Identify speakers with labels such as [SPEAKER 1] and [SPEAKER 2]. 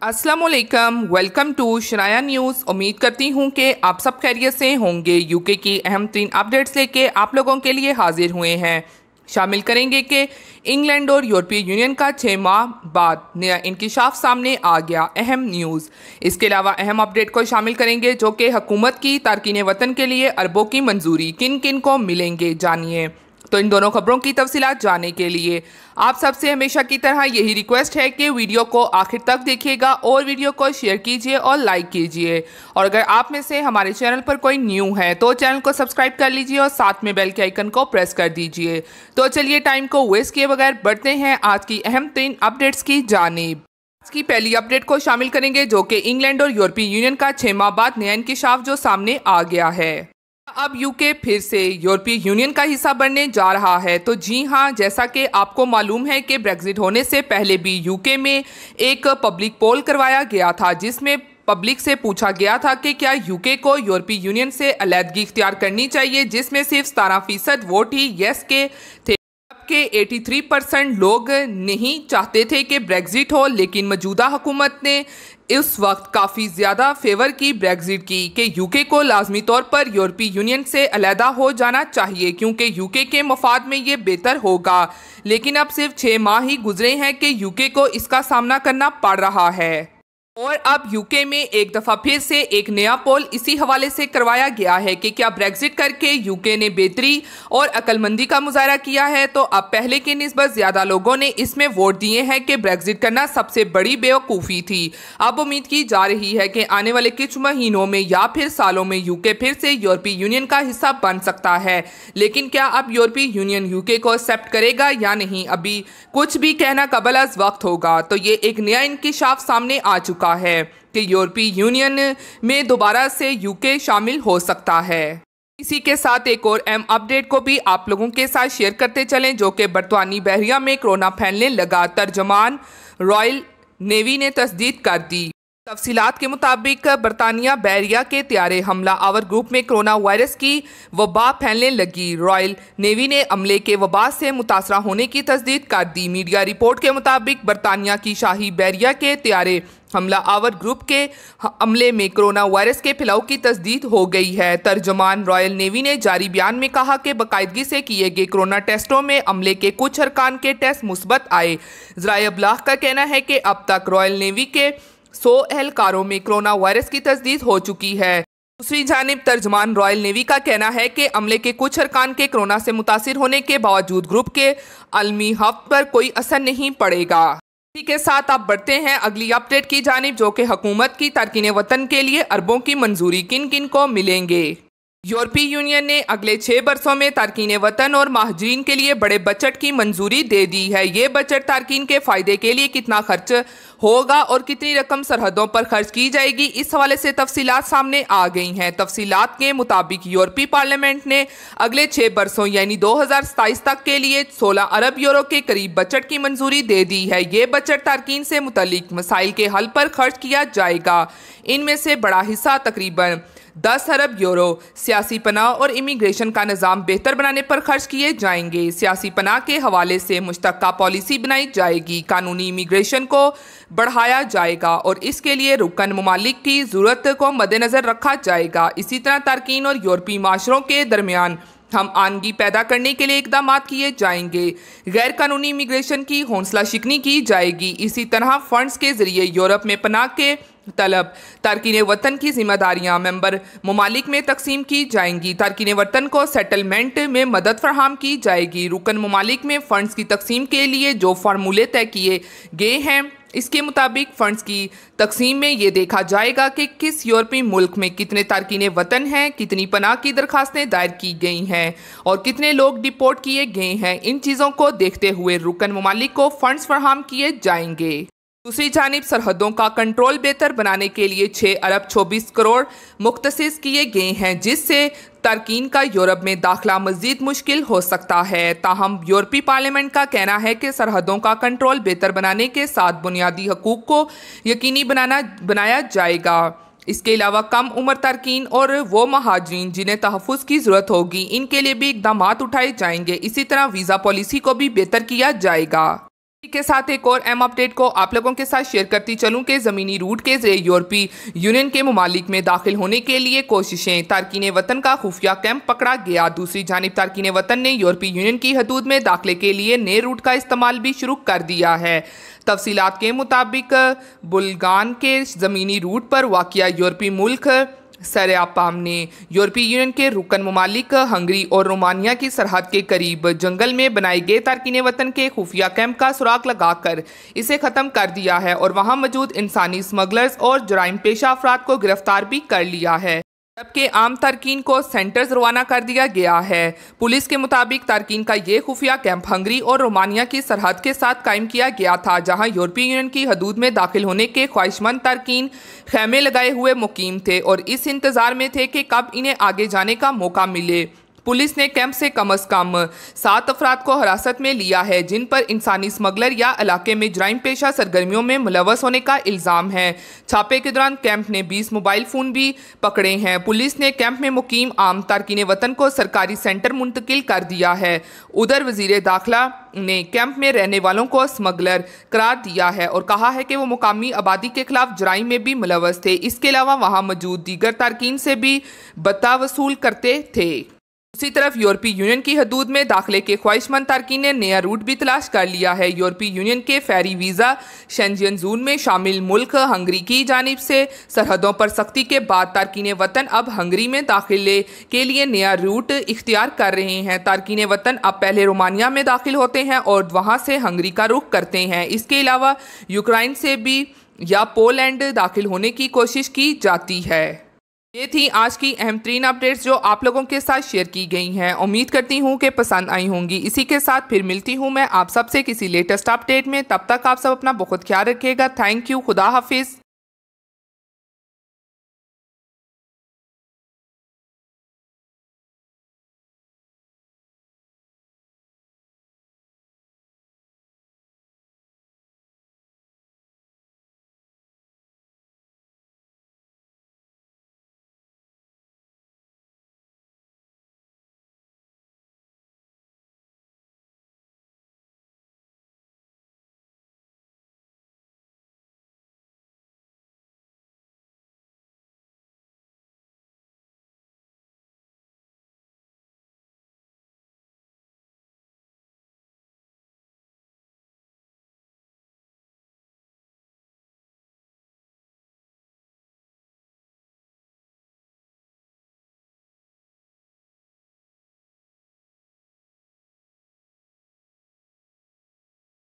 [SPEAKER 1] अस्सलामुअलैकुम, welcome to Shanaya news. उम्मीद करती हूँ कि आप सब खैरियत से होंगे। यूके की अहम 3 अपडेट्स लेके आप लोगों के लिए हाजिर हुए हैं। शामिल करेंगे कि इंग्लैंड और यूरोपीय यूनियन का 6 माह बाद नया इंकिशाफ सामने आ गया, अहम न्यूज़। इसके अलावा अहम अपडेट को शामिल करेंगे जो कि हुकूमत की तारकीन वतन के लिए अरबों की मंजूरी किन किन को मिलेंगे, जानिए। तो इन दोनों खबरों की तफसीलात जानने के लिए आप सबसे हमेशा की तरह यही रिक्वेस्ट है कि वीडियो को आखिर तक देखिएगा और वीडियो को शेयर कीजिए और लाइक कीजिए। और अगर आप में से हमारे चैनल पर कोई न्यू है तो चैनल को सब्सक्राइब कर लीजिए और साथ में बेल के आइकन को प्रेस कर दीजिए। तो चलिए टाइम को वेस्ट किए बगैर बढ़ते हैं आज की अहम 3 अपडेट्स की जानिब। आज की पहली अपडेट को शामिल करेंगे जो कि इंग्लैंड और यूरोपीय यूनियन का 6 माह बाद नया इंकिशाफ जो सामने आ गया है। अब यूके फिर से यूरोपीय यूनियन का हिस्सा बनने जा रहा है। तो जी हां, जैसा कि आपको मालूम है कि ब्रेक्जिट होने से पहले भी यूके में एक पब्लिक पोल करवाया गया था जिसमें पब्लिक से पूछा गया था कि क्या यूके को यूरोपीय यूनियन से अलहदगी इख्तियार करनी चाहिए, जिसमें सिर्फ 17% वोट ही यस के थे। के 83% लोग नहीं चाहते थे कि ब्रेक्जिट हो, लेकिन मौजूदा हुकूमत ने इस वक्त काफ़ी ज़्यादा फेवर की ब्रेक्जिट की कि यूके को लाजमी तौर पर यूरोपीय यूनियन से अलहदा हो जाना चाहिए क्योंकि यूके के मफाद में ये बेहतर होगा। लेकिन अब सिर्फ 6 माह ही गुजरे हैं कि यूके को इसका सामना करना पड़ रहा है और अब यूके में एक दफ़ा फिर से एक नया पोल इसी हवाले से करवाया गया है कि क्या ब्रेक्जिट करके यूके ने बेहतरी और अक्लमंदी का मुजाहरा किया है। तो अब पहले की निस्बत ज़्यादा लोगों ने इसमें वोट दिए हैं कि ब्रेक्जिट करना सबसे बड़ी बेवकूफ़ी थी। अब उम्मीद की जा रही है कि आने वाले कुछ महीनों में या फिर सालों में यूके फिर से यूरोपीय यूनियन का हिस्सा बन सकता है। लेकिन क्या अब यूरोपीय यूनियन यूके को एक्सेप्ट करेगा या नहीं, अभी कुछ भी कहना कबल अज़ वक्त होगा। तो ये एक नया इंकिशाफ सामने आ चुका है कि यूरोपीय यूनियन में दोबारा से यूके शामिल हो सकता है। इसी के साथ एक और अहम अपडेट को भी आप लोगों के साथ शेयर करते चलें जो कि बरतानी बहरिया में कोरोना फैलने लगा। तर्जमान रॉयल नेवी ने तस्दीक कर दी। तफसीलात के मुताबिक बरतानिया बहरिया के त्यारे हमला आवर ग्रुप में कोरोना वायरस की वबा फैलने लगी। रॉयल नेवी ने अमले के वबा से मुतासरा होने की तस्दीक कर दी। मीडिया रिपोर्ट के मुताबिक बरतानिया की शाही बहरिया के त्यारे हमला आवर ग्रुप के हमले में कोरोना वायरस के फैलाव की तस्दीक हो गई है। तर्जमान रॉयल नेवी ने जारी बयान में कहा कि बाकायदगी से किए गए कोरोना टेस्टों में अमले के कुछ अरकान के टेस्ट मुस्बत आए। ज़राए अबलाग का कहना है कि अब तक रॉयल नेवी के 100 एहलकारों में कोरोना वायरस की तस्दीक हो चुकी है। दूसरी जानिब तर्जमान रॉयल नेवी का कहना है कि अमले के कुछ अरकान के कोरोना से मुतासिर होने के बावजूद ग्रुप के आलमी हफ्त पर कोई असर नहीं पड़ेगा। इसी के साथ आप बढ़ते हैं अगली अपडेट की जानिब जो कि हुकूमत की तारकीन वतन के लिए अरबों की मंजूरी किन किन को मिलेंगे। यूरोपीय यूनियन ने अगले 6 बरसों में तारकीन वतन और महाजरीन के लिए बड़े बजट की मंजूरी दे दी है। ये बजट तारकीन के फ़ायदे के लिए कितना खर्च होगा और कितनी रकम सरहदों पर खर्च की जाएगी, इस हवाले से तफसीलात सामने आ गई हैं। तफसीलात के मुताबिक यूरोपीय पार्लियामेंट ने अगले 6 बरसों यानी 2027 तक के लिए 16 अरब यूरो के करीब बजट की मंजूरी दे दी है। ये बजट तारकीन से मुतल्लिक मसाइल के हल पर खर्च किया जाएगा। इनमें से बड़ा हिस्सा तकरीबन 10 अरब यूरो सियासी पनाह और इमिग्रेशन का निज़ाम बेहतर बनाने पर खर्च किए जाएंगे। सियासी पनाह के हवाले से मुश्तरका पॉलिसी बनाई जाएगी, कानूनी इमिग्रेशन को बढ़ाया जाएगा और इसके लिए रुकन ममालिक की ज़रूरत को मद्देनज़र रखा जाएगा। इसी तरह तारकीन और यूरोपीय माशरों के दरमियान हम आनगी पैदा करने के लिए इकदाम किए जाएंगे। गैर कानूनी इमिग्रेशन की हौसला शिकनी की जाएगी। इसी तरह फंड्स के जरिए यूरोप में पनाह के तलब तारकीन वतन की जिम्मेदारियां मेंबर ममालिक में तकसीम की जाएंगी। तारकीन वतन को सेटलमेंट में मदद फराहम की जाएगी। रुकन ममालिक में फ़ंड्स की तकसीम के लिए जो फार्मूले तय किए गए हैं, इसके मुताबिक फ़ंड्स की तकसीम में ये देखा जाएगा कि किस यूरोपीय मुल्क में कितने तारकीन वतन हैं, कितनी पनाह की दरखास्तें दायर की गई हैं और कितने लोग डिपोर्ट किए गए हैं। इन चीज़ों को देखते हुए रुकन ममालिक को फ़ंड्स फराहम किए जाएंगे। दूसरी जानिब सरहदों का कंट्रोल बेहतर बनाने के लिए 6 अरब 24 करोड़ मुख्तसिस किए गए हैं, जिससे तारकीन का यूरोप में दाखिला मज़ीद मुश्किल हो सकता है। ताहम यूरोपीय पार्लियामेंट का कहना है कि सरहदों का कंट्रोल बेहतर बनाने के साथ बुनियादी हकूक़ को यकीनी बनाया जाएगा। इसके अलावा कम उम्र तारकीन और वो महाजरीन जिन्हें तहफ़्फ़ुज़ की ज़रूरत होगी, इनके लिए भी इक़दाम उठाए जाएंगे। इसी तरह वीज़ा पॉलिसी को भी बेहतर किया जाएगा। के साथ एक और अहम अपडेट को आप लोगों के साथ शेयर करती चलूं कि ज़मीनी रूट के जरिए यूरोपीय यूनियन के ममालिक में दाखिल होने के लिए कोशिशें, तारकीन वतन का खुफिया कैंप पकड़ा गया। दूसरी जानिब तारकीन वतन ने यूरोपीय यूनियन की हदूद में दाखिले के लिए नए रूट का इस्तेमाल भी शुरू कर दिया है। तफसीलात के मुताबिक बुल्गान के ज़मीनी रूट पर वाक़िया यूरोपीय मुल्क सरेआपाम ने यूरोपीय यूनियन के रुकन ममालिक हंगरी और रोमानिया की सरहद के करीब जंगल में बनाए गए तारकीन वतन के खुफिया कैंप का सुराग लगाकर इसे ख़त्म कर दिया है और वहां मौजूद इंसानी स्मगलर्स और जराइम पेशा अफराद को गिरफ्तार भी कर लिया है, जबकि आम तारकीन को सेंटर्स रवाना कर दिया गया है। पुलिस के मुताबिक तारकीन का ये खुफिया कैंप हंगरी और रोमानिया की सरहद के साथ कायम किया गया था, जहां यूरोपीय यूनियन की हदूद में दाखिल होने के ख्वाहिशमंद तारकीन खैमे लगाए हुए मुकीम थे और इस इंतजार में थे कि कब इन्हें आगे जाने का मौका मिले। पुलिस ने कैंप से कम 7 अफराद को हिरासत में लिया है, जिन पर इंसानी स्मगलर या इलाके में जराइम पेशा सरगर्मियों में मुलव्वस होने का इल्ज़ाम है। छापे के दौरान कैंप ने 20 मोबाइल फ़ोन भी पकड़े हैं। पुलिस ने कैंप में मुकीम आम तारकीन वतन को सरकारी सेंटर मुंतकिल कर दिया है। उधर वज़ीर दाखिला ने कैंप में रहने वालों को स्मगलर करार दिया है और कहा है कि वो मुकामी आबादी के खिलाफ जराइम में भी मुलव्वस थे। इसके अलावा वहाँ मौजूद दीगर तारकीन से भी बता वसूल करते थे। दूसरी तरफ यूरोपीय यूनियन की हदूद में दाखिले के ख्वाहिशमंद तारकीन ने नया रूट भी तलाश कर लिया है। यूरोपीय यूनियन के फेरी वीज़ा शेंजन जोन में शामिल मुल्क हंगरी की जानिब से सरहदों पर सख्ती के बाद तारकीन वतन अब हंगरी में दाखिले के लिए नया रूट इख्तियार कर रहे हैं। तारकीन वतन अब पहले रोमानिया में दाखिल होते हैं और वहां से हंगरी का रुख करते हैं। इसके अलावा यूक्रेन से भी या पोलैंड दाखिल होने की कोशिश की जाती है। ये थी आज की अहम तरीन अपडेट्स जो आप लोगों के साथ शेयर की गई हैं। उम्मीद करती हूँ कि पसंद आई होंगी। इसी के साथ फिर मिलती हूँ मैं आप सबसे किसी लेटेस्ट अपडेट में। तब तक आप सब अपना बहुत ख्याल रखिएगा। Thank you. खुदा हाफिज़।